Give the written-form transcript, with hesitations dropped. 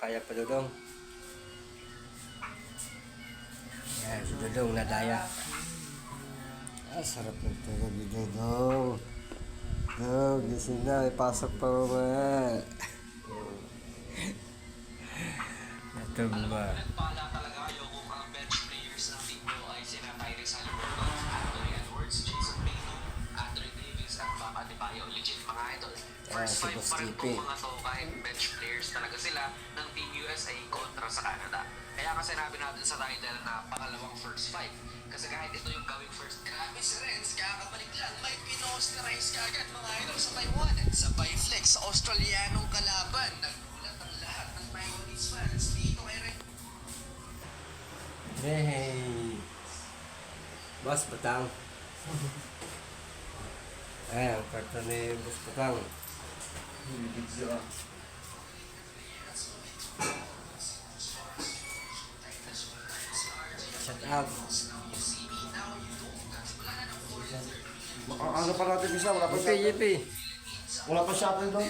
kaya pa Dudong. Yan, si Dudong nadaya. Sarap ng tulog ni Dudong. Gising na, ipasok pa ba? Natumba. Nagpala talaga kayo kung ang bench players ng team mo ay sina Tyrese Haliburton, Anthony Edwards, Jason Payton, Andre Davis, at Bam Adebayo. Legit mga idol. First si five Boss pa rin TP. po mga to kahit bench players talaga sila ng Team USA kontra sa Canada. Kaya kasi sinabi natin sa title na pangalawang first five. Kasi kahit ito yung gawing first. Grabe si Renz, kakabalik lang. May pino-osterize ka agad mga idol sa Taiwan. At sabay flex sa Australianong kalaban. Nagulat ang lahat ng Taiwanese fans dito kay Renz. Hey! Boss Batang. Ayan, ang karta ni Boss Batang. Shut up. Ano pa natin isa? Wala pa Yipi, yipi. Wala pa shuttle doon.